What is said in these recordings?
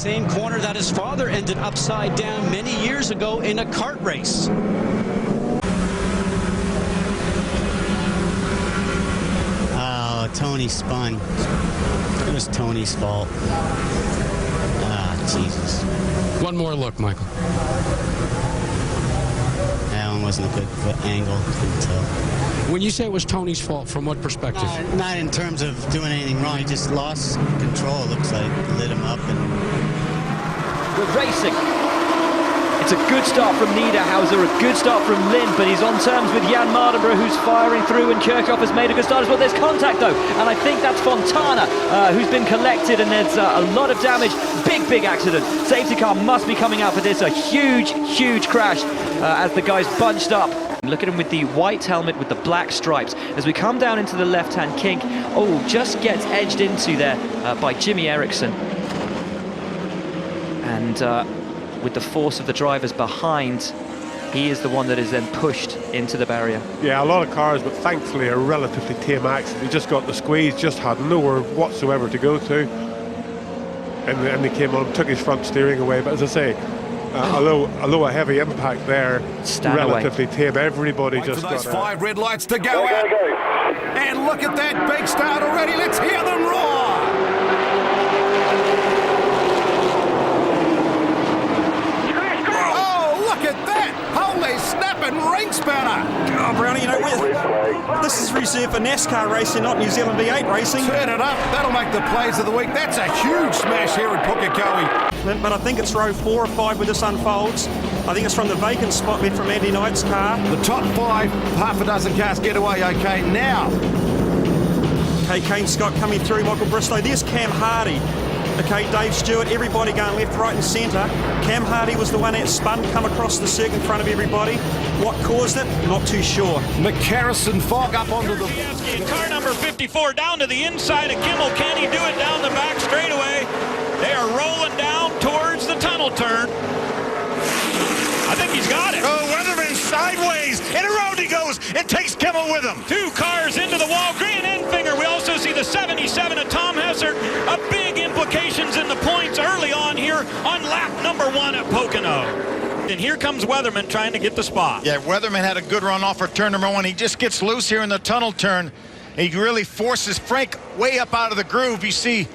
same corner that his father ended upside down many years ago in a kart race. Oh, Tony spun. It was Tony's fault. Ah, Jesus. One more look, Michael. That one wasn't a good angle. Couldn't tell. When you say it was Tony's fault, from what perspective? Not in terms of doing anything wrong. He just lost control, looks like. Lit him up. We're racing. It's a good start from Niederhauser, a good start from Lind, but he's on terms with Jan Mardenborough, who's firing through, and Kirchhoff has made a good start as well. There's contact, though, and I think that's Fontana, who's been collected, and there's a lot of damage. Big accident. Safety car must be coming out for this. A huge crash as the guys bunched up. Look at him with the white helmet with the black stripes. As we come down into the left-hand kink, just gets edged into there by Jimmy Eriksson. And with the force of the drivers behind, he is the one that is then pushed into the barrier. Yeah, a lot of cars, but thankfully a relatively tame accident. He just got the squeeze, just had nowhere whatsoever to go to. And they came on, took his front steering away. But as I say, although a heavy impact there, relatively tame. Everybody just got those 5 red lights to go out. And look at that big start already. Let's hear them roar. Holy snapping ring spanner! Oh, Brownie, you know, this is reserved for NASCAR racing, not New Zealand V8 racing. Turn it up, that'll make the plays of the week. That's a huge smash here at Pukekohe. But I think it's row 4 or 5 where this unfolds. I think it's from the vacant spot there from Andy Knight's car. The top 5, half a dozen cars get away okay now. Okay, Kane Scott coming through, Michael Bristow. There's Cam Hardy. Okay, Dave Stewart, everybody going left, right and centre. Cam Hardy was the one that spun, come across the circuit in front of everybody. What caused it? Not too sure. McCarrison fog up onto the... And car number 54 down to the inside of Kimmel. Can he do it down the back straightaway? They are rolling down towards the tunnel turn. I think he's got it. Oh, Weatherman sideways. And around he goes and takes Kimmel with him. 2 cars into the wall. Grant Enfinger. We also see the 77 of Tom Hessert. A big implications in the points early on here on lap number 1 at Pocono. And here comes Weatherman trying to get the spot. Yeah, Weatherman had a good run off for turn number 1. He just gets loose here in the tunnel turn. He really forces Frank way up out of the groove. You see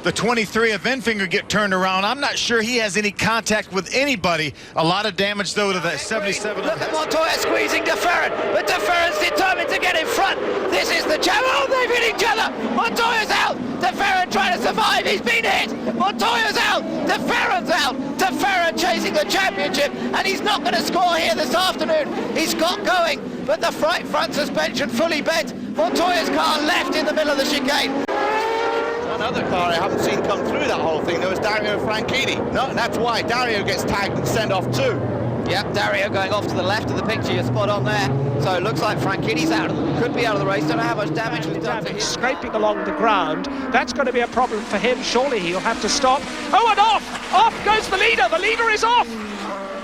the 23 of Enfinger get turned around. I'm not sure he has any contact with anybody. A lot of damage, though, to the 77. Look at Montoya squeezing DeFerrin, but DeFerrin's determined to get in front. This is the channel. Oh, they've hit each other. Montoya's out. DeFerrin trying to survive. He's been hit. Montoya's out. DeFerrin's out. DeFerrin chasing the championship, and he's not going to score here this afternoon. He's got going, but the front suspension fully bent. Montoya's car left in the middle of the chicane. Another car I haven't seen come through that whole thing. There was Dario Franchitti. No, that's why Dario gets tagged and sent off too. Yep, Dario going off to the left of the picture. You're spot on there. So it looks like Franchitti's out. Could be out of the race. Don't know how much damage was done to him. Scraping along the ground. That's going to be a problem for him. Surely he'll have to stop. Oh, and off! Off goes the leader. The leader is off.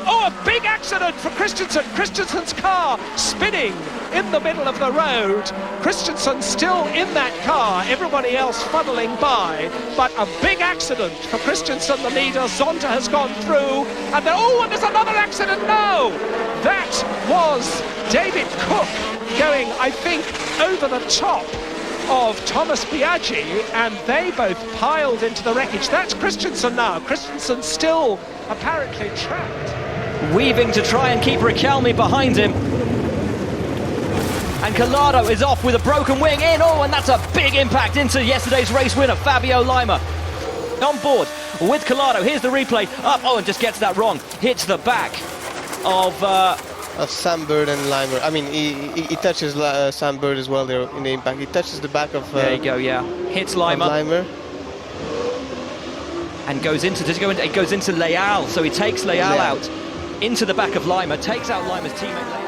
Oh, a big accident for Christensen. Christensen's car spinning in the middle of the road. Christensen still in that car, everybody else funneling by, but a big accident for Christensen, the leader. Zonta has gone through, and then, and there's another accident now. That was David Cook going, I think, over the top of Thomas Biaggi, and they both piled into the wreckage. That's Christensen now. Christensen still apparently trapped. Weaving to try and keep Riquelme behind him. And Collado is off with a broken wing in. And that's a big impact into yesterday's race winner, Fabio Lima. On board with Collado. Here's the replay. Up, and just gets that wrong. Hits the back of Sam Bird and Lima. I mean, he touches Sam Bird as well there in the impact. He touches the back of... there you go, yeah. Hits Lima. And goes into... It goes into Leal. So he takes Leal out into the back of Lima. Takes out Lima's teammate Leal.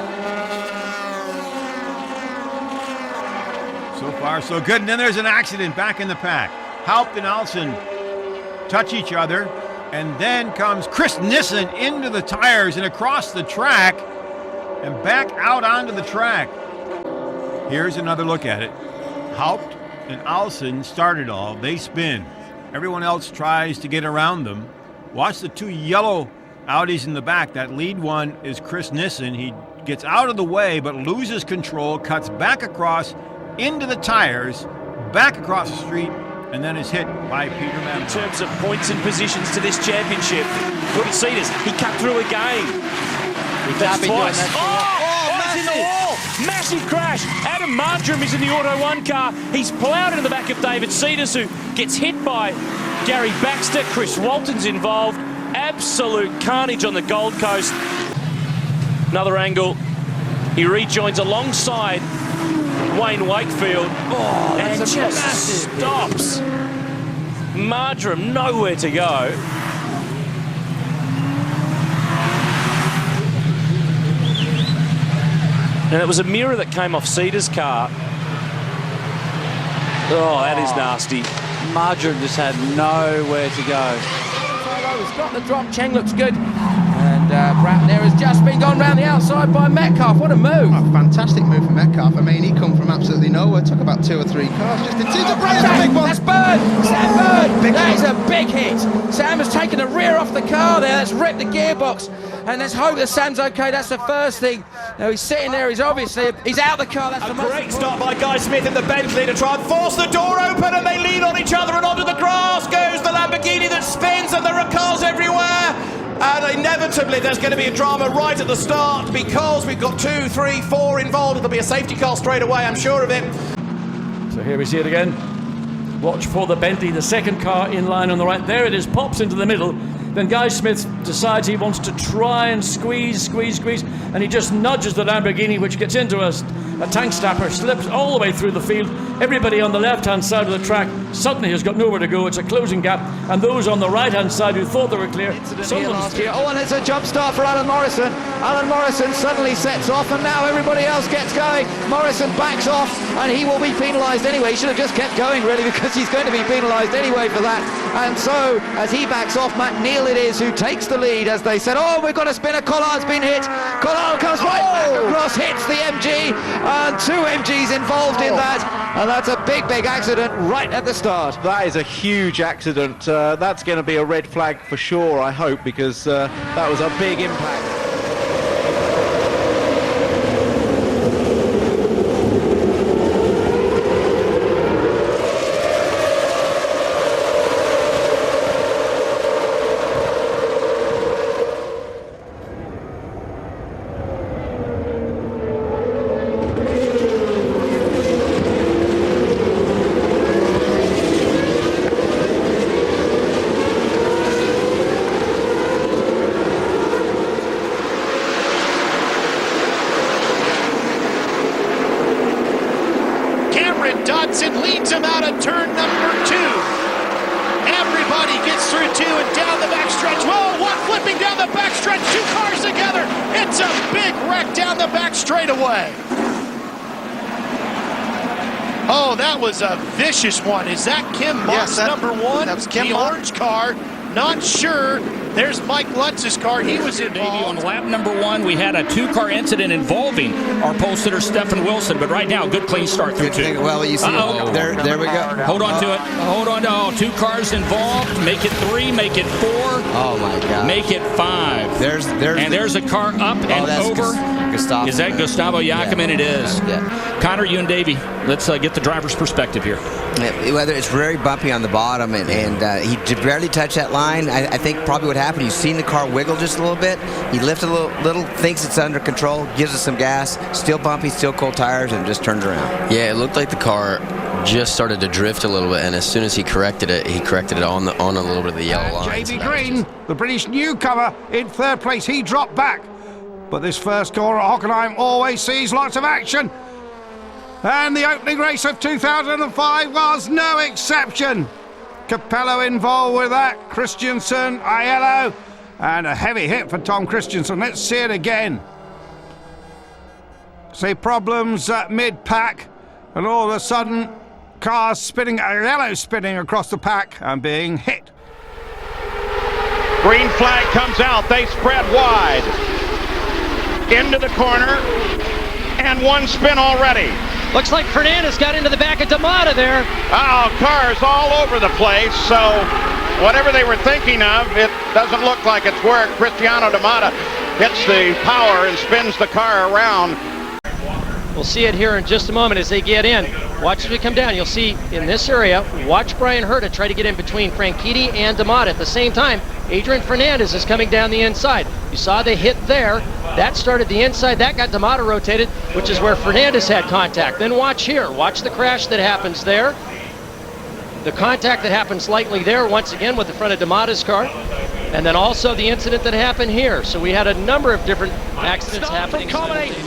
So far, so good. And then there's an accident back in the pack. Haupt and Alson touch each other. And then comes Chris Nissen into the tires and across the track and back out onto the track. Here's another look at it. Haupt and Alson started all. They spin. Everyone else tries to get around them. Watch the two yellow Audis in the back. That lead one is Chris Nissen. He gets out of the way but loses control, cuts back across into the tires, back across the street, and then is hit by Peter Mann. In terms of points and positions to this championship, look at Cetus. He cut through again. That's twice. It's in the wall. Massive crash. Adam Marjoram is in the Auto 1 car. He's ploughed into the back of David Cetus, who gets hit by Gary Baxter. Chris Walton's involved. Absolute carnage on the Gold Coast. Another angle. He rejoins alongside Wayne Wakefield. Oh, and just stops. Marjoram nowhere to go. And it was a mirror that came off Cedar's car. Oh, that is nasty. Marjoram just had nowhere to go. He's got the drop. Cheng looks good. And Bratton there has just been gone round the outside by Metcalf. What a move. Oh, fantastic move from Metcalf. I mean, he come from absolutely nowhere. Took about 2 or 3 cars. Just into the big one. That's Bird. Sam Bird. That is a big hit. Sam has taken the rear off the car there. That's ripped the gearbox. And let's hope that Sam's okay. That's the first thing. Now he's sitting there. He's obviously he's out the car. That's a great start by Guy Smith in the Bentley to try and force the door open, and they lean on each other, and onto the grass goes the Lamborghini that spins, and there are cars everywhere. And inevitably there's going to be a drama right at the start, because we've got 2, 3, 4 involved. It'll be a safety car straight away, I'm sure of it. So here we see it again. Watch for the Bentley, the second car in line on the right. There it is, pops into the middle. Then Guy Smith decides he wants to try and squeeze, and he just nudges the Lamborghini, which gets into a tank stopper, slips all the way through the field. Everybody on the left-hand side of the track suddenly has got nowhere to go. It's a closing gap, and those on the right-hand side who thought they were clear. Oh, and it's a jump start for Alan Morrison. Alan Morrison suddenly sets off, and now everybody else gets going. Morrison backs off, and he will be penalised anyway. He should have just kept going, really, because he's going to be penalised anyway for that. And so, as he backs off, Matt Neal it is who takes the lead, as they said, oh, we've got a spinner. Collard's been hit. Collard comes right back across, hits the MG, and 2 MGs involved in that. And that's a big accident right at the start. That is a huge accident. That's going to be a red flag for sure, I hope, because that was a big impact. Dodson leads him out of turn number 2. Everybody gets through 2 and down the backstretch. Whoa, one flipping down the backstretch, 2 cars together. It's a big wreck down the back straightaway. Oh, that was a vicious one. Is that Kim Moss, number 1? That was Kim the Moss. orange car, not sure. There's Mike Lutz's car. He was involved. On lap number 1, we had a 2-car incident involving our pole sitter, Stephen Wilson. But right now, good clean start through 2. Well, you see, there we go. Hold on to it. Hold on to 2 cars involved. Make it 3, make it 4. Oh, my God. Make it 5. There's a car up and over. Gustavo. Is that Gustavo Yakiman? Yeah. It is. Yeah. Connor, you and Davey, let's get the driver's perspective here. Whether it's very bumpy on the bottom, and he barely touched that line. I think probably what happened, you've seen the car wiggle just a little bit. He lifted a little, thinks it's under control, gives us some gas, still bumpy, still cold tires, and just turns around. Yeah, it looked like the car just started to drift a little bit, and as soon as he corrected it on a little bit of the yellow line. JB Green, the British newcomer, in 3rd place. He dropped back. But this first corner at Hockenheim always sees lots of action. And the opening race of 2005 was no exception. Capello involved with that, Christensen, Aiello, and a heavy hit for Tom Christensen. Let's see it again. See problems at mid-pack, and all of a sudden, cars spinning, Aiello spinning across the pack and being hit. Green flag comes out, they spread wide. Into the corner, and one spin already. Looks like Fernandez got into the back of D'Amata there. Oh, cars all over the place. So whatever they were thinking of, it doesn't look like it's worked. Cristiano D'Amata hits the power and spins the car around. We'll see it here in just a moment as they get in. Watch as we come down. You'll see in this area, watch Brian Herta try to get in between Franchitti and D'Amata. At the same time, Adrian Fernandez is coming down the inside. You saw the hit there. That started the inside. That got D'Amata rotated, which is where Fernandez had contact. Then watch here. Watch the crash that happens there. The contact that happened slightly there, once again, with the front of D'Amata's car. And then also the incident that happened here. So we had a number of different accidents happening.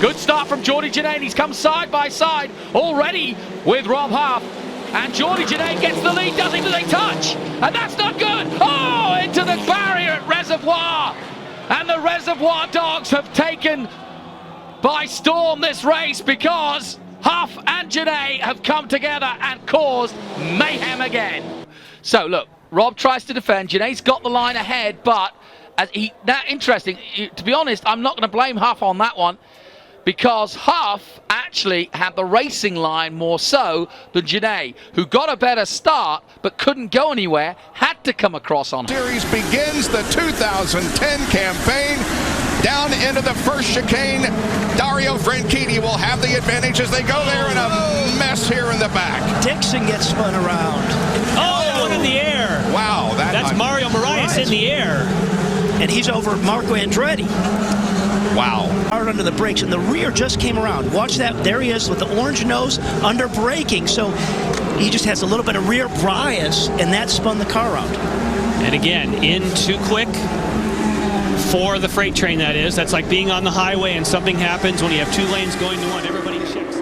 Good start from Jordi Janane. He's come side by side already with Rob Huff. And Jordi Janane gets the lead. Does they touch? And that's not good. Oh, into the barrier at Reservoir. And the Reservoir dogs have taken by storm this race because Huff and Janane have come together and caused mayhem again. So look, Rob tries to defend. Janae's got the line ahead, but interesting. To be honest, I'm not going to blame Huff on that one because Huff actually had the racing line more so than Janae, who got a better start but couldn't go anywhere, had to come across on her. Series begins the 2010 campaign. Down into the first chicane, Dario Franchitti will have the advantage as they go there in a mess here in the back. Dixon gets spun around. Oh, one in the air. Wow. That's Mario Moraes in the air. And he's over Marco Andretti. Wow. Hard under the brakes, and the rear just came around. Watch that. There he is with the orange nose under braking. So he just has a little bit of rear bias, and that spun the car out. And again, in too quick for the freight train, that is. That's like being on the highway and something happens when you have two lanes going to one. Everybody checks.